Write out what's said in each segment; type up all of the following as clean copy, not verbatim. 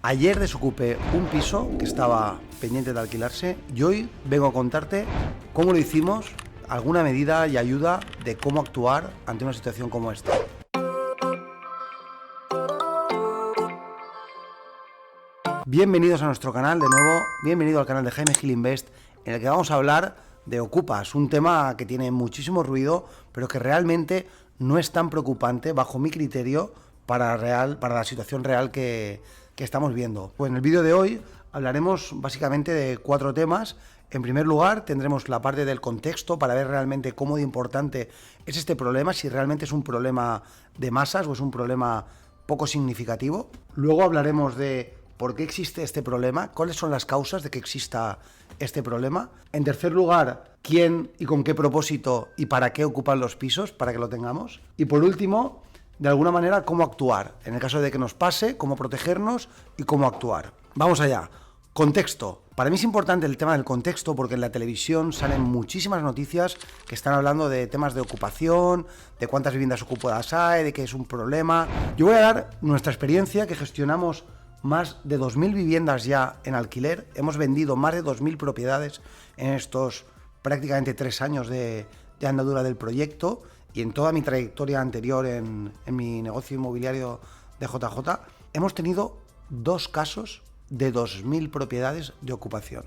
Ayer desocupé un piso que estaba pendiente de alquilarse y hoy vengo a contarte cómo lo hicimos, alguna medida y ayuda de cómo actuar ante una situación como esta. Bienvenidos a nuestro canal de nuevo, bienvenido al canal de Jaime Gil Invest, en el que vamos a hablar de ocupas, un tema que tiene muchísimo ruido, pero que realmente no es tan preocupante bajo mi criterio para la situación real que estamos viendo. Pues en el vídeo de hoy hablaremos básicamente de 4 temas. En primer lugar, tendremos la parte del contexto para ver realmente cómo de importante es este problema, si realmente es un problema de masas o es un problema poco significativo. Luego hablaremos de por qué existe este problema, cuáles son las causas de que exista este problema. En tercer lugar, quién y con qué propósito y para qué ocupan los pisos, para que lo tengamos. Y por último, de alguna manera, cómo actuar. En el caso de que nos pase, cómo protegernos y cómo actuar. Vamos allá. Contexto. Para mí es importante el tema del contexto porque en la televisión salen muchísimas noticias que están hablando de temas de ocupación, de cuántas viviendas ocupadas hay, de que es un problema. Yo voy a dar nuestra experiencia, que gestionamos más de 2.000 viviendas ya en alquiler. Hemos vendido más de 2.000 propiedades en estos prácticamente 3 años de andadura del proyecto. Y en toda mi trayectoria anterior en mi negocio inmobiliario de JJ, hemos tenido 2 casos de 2.000 propiedades de ocupación.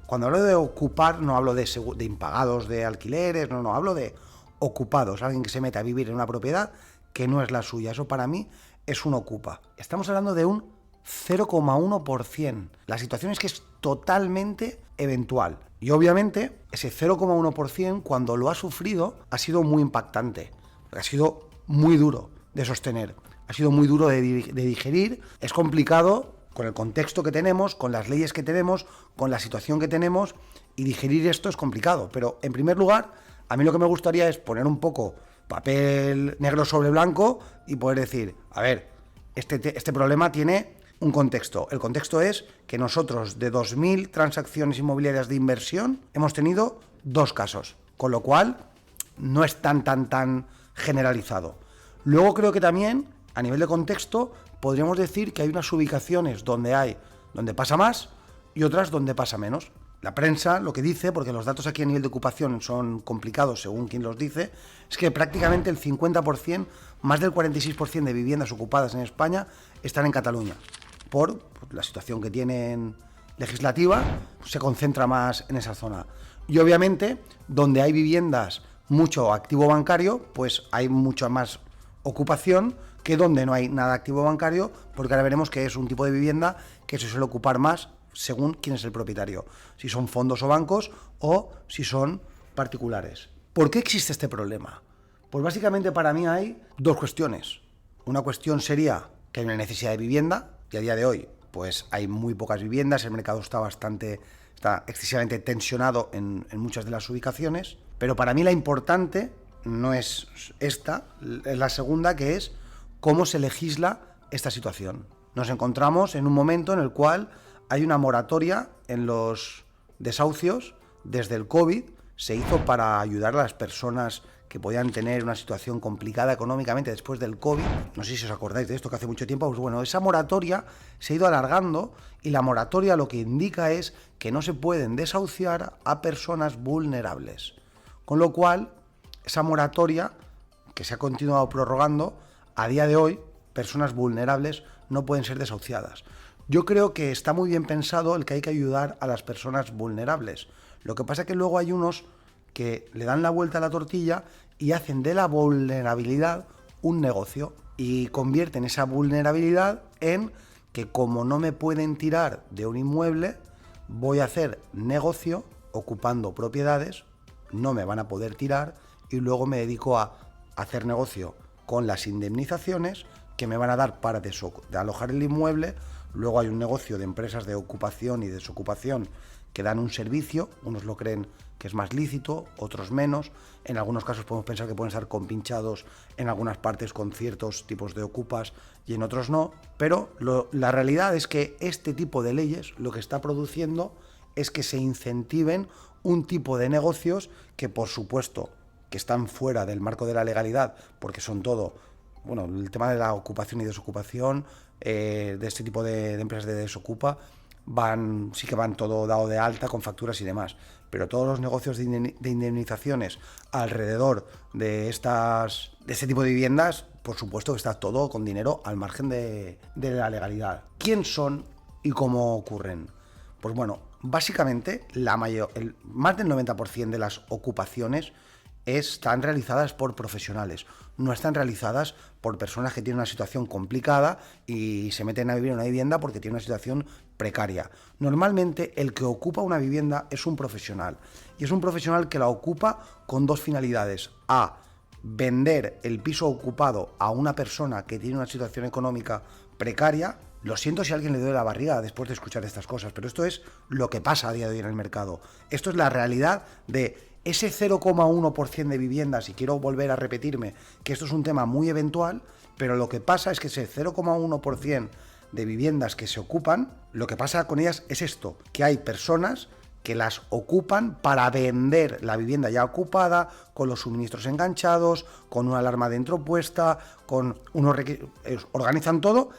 Cuando hablo de ocupar, no hablo de impagados de alquileres, no, hablo de ocupados, alguien que se mete a vivir en una propiedad que no es la suya. Eso para mí es un ocupa. Estamos hablando de un 0,1%. La situación es que es totalmente eventual. Y obviamente ese 0,1% cuando lo ha sufrido ha sido muy impactante. Ha sido muy duro de sostener. Ha sido muy duro de digerir. Es complicado con el contexto que tenemos, con las leyes que tenemos, con la situación que tenemos. Y digerir esto es complicado. Pero en primer lugar, a mí lo que me gustaría es poner un poco papel negro sobre blanco y poder decir, a ver, este problema tiene un contexto. El contexto es que nosotros de 2.000 transacciones inmobiliarias de inversión hemos tenido 2 casos, con lo cual no es tan generalizado. Luego creo que también a nivel de contexto podríamos decir que hay unas ubicaciones donde pasa más y otras donde pasa menos. La prensa lo que dice, porque los datos aquí a nivel de ocupación son complicados según quien los dice, es que prácticamente el 50%, más del 46% de viviendas ocupadas en España están en Cataluña. Por la situación que tienen legislativa, se concentra más en esa zona. Y obviamente, donde hay viviendas, mucho activo bancario, pues hay mucha más ocupación que donde no hay nada activo bancario, porque ahora veremos que es un tipo de vivienda que se suele ocupar más según quién es el propietario, si son fondos o bancos o si son particulares. ¿Por qué existe este problema? Pues básicamente para mí hay 2 cuestiones. Una cuestión sería que hay una necesidad de vivienda, y a día de hoy pues hay muy pocas viviendas, el mercado está excesivamente tensionado en muchas de las ubicaciones, pero para mí la importante no es esta, es la segunda, que es cómo se legisla esta situación. Nos encontramos en un momento en el cual hay una moratoria en los desahucios. Desde el COVID se hizo para ayudar a las personas que podían tener una situación complicada económicamente después del COVID. No sé si os acordáis de esto, que hace mucho tiempo. Pues bueno, esa moratoria se ha ido alargando y la moratoria lo que indica es que no se pueden desahuciar a personas vulnerables. Con lo cual, esa moratoria, que se ha continuado prorrogando, a día de hoy, personas vulnerables no pueden ser desahuciadas. Yo creo que está muy bien pensado el que hay que ayudar a las personas vulnerables. Lo que pasa es que luego hay unos que le dan la vuelta a la tortilla y hacen de la vulnerabilidad un negocio y convierten esa vulnerabilidad en que, como no me pueden tirar de un inmueble, voy a hacer negocio ocupando propiedades, no me van a poder tirar y luego me dedico a hacer negocio con las indemnizaciones que me van a dar para alojar el inmueble. Luego hay un negocio de empresas de ocupación y desocupación que dan un servicio, unos lo creen que es más lícito, otros menos. En algunos casos podemos pensar que pueden estar compinchados en algunas partes con ciertos tipos de ocupas y en otros no, pero la realidad es que este tipo de leyes lo que está produciendo es que se incentiven un tipo de negocios que, por supuesto, que están fuera del marco de la legalidad, porque son todo bueno, el tema de la ocupación y desocupación, de este tipo de empresas de desocupa, sí que van todo dado de alta con facturas y demás, pero todos los negocios de indemnizaciones alrededor de este tipo de viviendas, por supuesto que está todo con dinero al margen de la legalidad. ¿Quién son y cómo ocurren? Pues bueno, básicamente más del 90% de las ocupaciones están realizadas por profesionales, no están realizadas por personas que tienen una situación complicada y se meten a vivir en una vivienda porque tienen una situación precaria. Normalmente el que ocupa una vivienda es un profesional, y es un profesional que la ocupa con dos finalidades: a, vender el piso ocupado a una persona que tiene una situación económica precaria. Lo siento si a alguien le duele la barriga después de escuchar estas cosas, pero esto es lo que pasa a día de hoy en el mercado. Esto es la realidad de ese 0,1% de viviendas, y quiero volver a repetirme que esto es un tema muy eventual, pero lo que pasa es que ese 0,1% de viviendas que se ocupan, lo que pasa con ellas es esto, que hay personas que las ocupan para vender la vivienda ya ocupada, con los suministros enganchados, con una alarma dentro puesta, con unos organizan todo,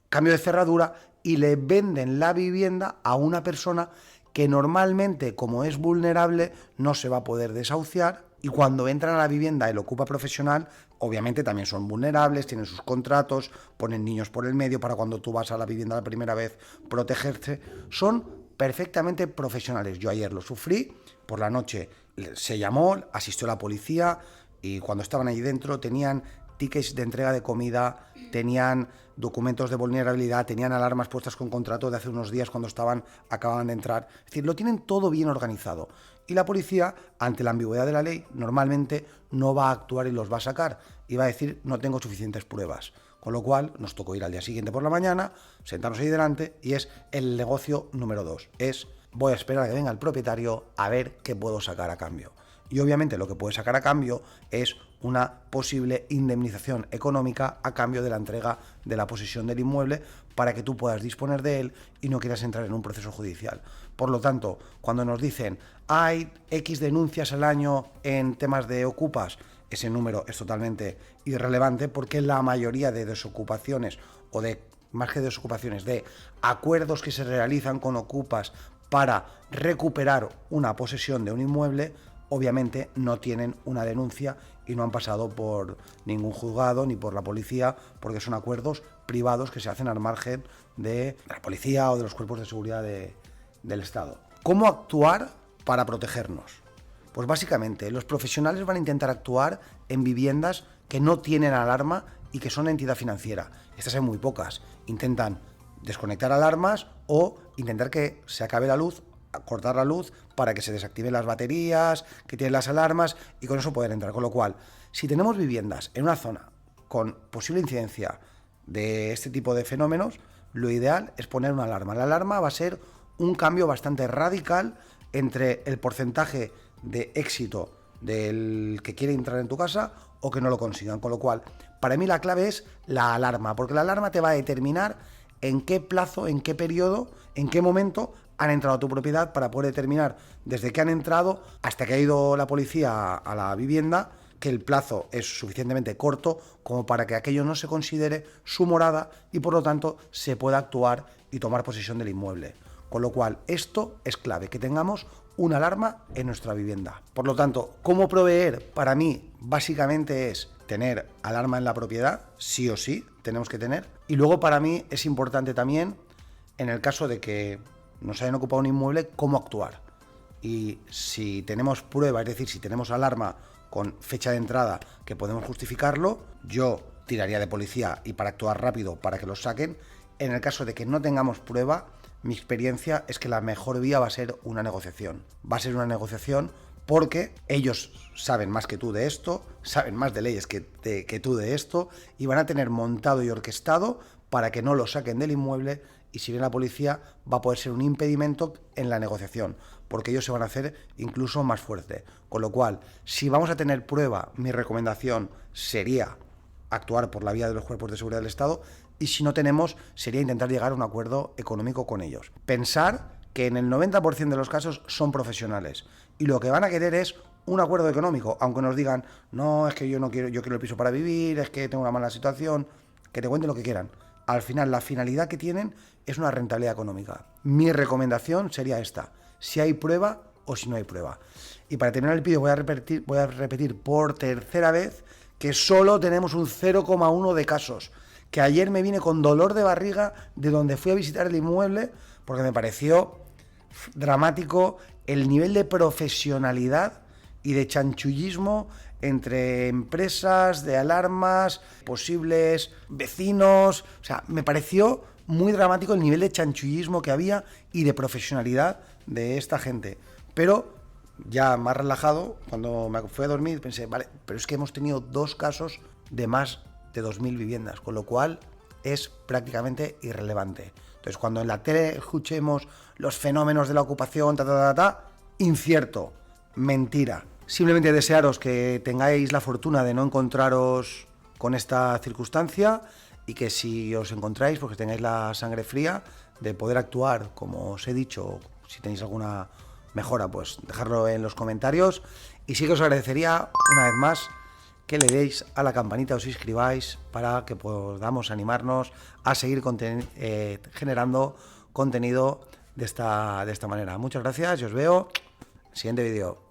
cambio de cerradura, y le venden la vivienda a una persona que normalmente, como es vulnerable, no se va a poder desahuciar, y cuando entran a la vivienda el ocupa profesional, obviamente también son vulnerables, tienen sus contratos, ponen niños por el medio para cuando tú vas a la vivienda la primera vez protegerse, son perfectamente profesionales. Yo ayer lo sufrí, por la noche se llamó, asistió la policía, y cuando estaban ahí dentro tenían tickets de entrega de comida, tenían documentos de vulnerabilidad, tenían alarmas puestas con contrato de hace unos días cuando acababan de entrar. Es decir, lo tienen todo bien organizado. Y la policía, ante la ambigüedad de la ley, normalmente no va a actuar y los va a sacar. Y va a decir, no tengo suficientes pruebas. Con lo cual, nos tocó ir al día siguiente por la mañana, sentarnos ahí delante, y es el negocio número 2. Voy a esperar a que venga el propietario a ver qué puedo sacar a cambio. Y obviamente lo que puedes sacar a cambio es una posible indemnización económica a cambio de la entrega de la posesión del inmueble, para que tú puedas disponer de él y no quieras entrar en un proceso judicial. Por lo tanto, cuando nos dicen hay X denuncias al año en temas de ocupas, ese número es totalmente irrelevante, porque la mayoría de desocupaciones, o de más que desocupaciones, de acuerdos que se realizan con ocupas para recuperar una posesión de un inmueble, obviamente no tienen una denuncia y no han pasado por ningún juzgado ni por la policía, porque son acuerdos privados que se hacen al margen de la policía o de los cuerpos de seguridad del Estado. ¿Cómo actuar para protegernos? Pues básicamente los profesionales van a intentar actuar en viviendas que no tienen alarma y que son entidad financiera. Estas hay muy pocas. Intentan desconectar alarmas o intentar que se acabe la luz, cortar la luz para que se desactiven las baterías que tienen las alarmas, y con eso poder entrar. Con lo cual, si tenemos viviendas en una zona con posible incidencia de este tipo de fenómenos, lo ideal es poner una alarma. La alarma va a ser un cambio bastante radical entre el porcentaje de éxito del que quiere entrar en tu casa o que no lo consigan. Con lo cual, para mí la clave es la alarma, porque la alarma te va a determinar en qué plazo, en qué periodo, en qué momento han entrado a tu propiedad, para poder determinar desde que han entrado hasta que ha ido la policía a la vivienda, que el plazo es suficientemente corto como para que aquello no se considere su morada y por lo tanto se pueda actuar y tomar posesión del inmueble. Con lo cual, esto es clave, que tengamos una alarma en nuestra vivienda. Por lo tanto, ¿cómo proveer? Para mí, básicamente es tener alarma en la propiedad, sí o sí, tenemos que tener. Y luego, para mí, es importante también, en el caso de que nos hayan ocupado un inmueble, cómo actuar. Y si tenemos prueba, es decir, si tenemos alarma con fecha de entrada que podemos justificarlo, yo tiraría de policía y para actuar rápido para que los saquen. En el caso de que no tengamos prueba, mi experiencia es que la mejor vía va a ser una negociación. Va a ser una negociación porque ellos saben más que tú de esto, saben más de leyes que tú de esto, y van a tener montado y orquestado para que no lo saquen del inmueble, y si viene la policía va a poder ser un impedimento en la negociación, porque ellos se van a hacer incluso más fuerte. Con lo cual, si vamos a tener prueba, mi recomendación sería actuar por la vía de los cuerpos de seguridad del Estado, y si no tenemos, sería intentar llegar a un acuerdo económico con ellos. Pensar que en el 90% de los casos son profesionales y lo que van a querer es un acuerdo económico, aunque nos digan, no, es que yo no quiero, yo quiero el piso para vivir, es que tengo una mala situación, que te cuenten lo que quieran. Al final, la finalidad que tienen es una rentabilidad económica. Mi recomendación sería esta: si hay prueba o si no hay prueba. Y para terminar el vídeo voy a repetir por tercera vez que solo tenemos un 0,1 de casos. Que ayer me vine con dolor de barriga de donde fui a visitar el inmueble porque me pareció dramático el nivel de profesionalidad y de chanchullismo entre empresas, de alarmas, posibles vecinos. O sea, me pareció muy dramático el nivel de chanchullismo que había y de profesionalidad de esta gente. Pero ya más relajado, cuando me fui a dormir, pensé, vale, pero es que hemos tenido 2 casos de más de 2.000 viviendas, con lo cual es prácticamente irrelevante. Entonces, cuando en la tele escuchemos los fenómenos de la ocupación, incierto, mentira. Simplemente desearos que tengáis la fortuna de no encontraros con esta circunstancia y que si os encontráis, pues que tengáis la sangre fría de poder actuar, como os he dicho. Si tenéis alguna mejora, pues dejadlo en los comentarios. Y sí que os agradecería, una vez más, que le deis a la campanita, os suscribáis para que podamos animarnos a seguir generando contenido de esta manera. Muchas gracias y os veo en el siguiente vídeo.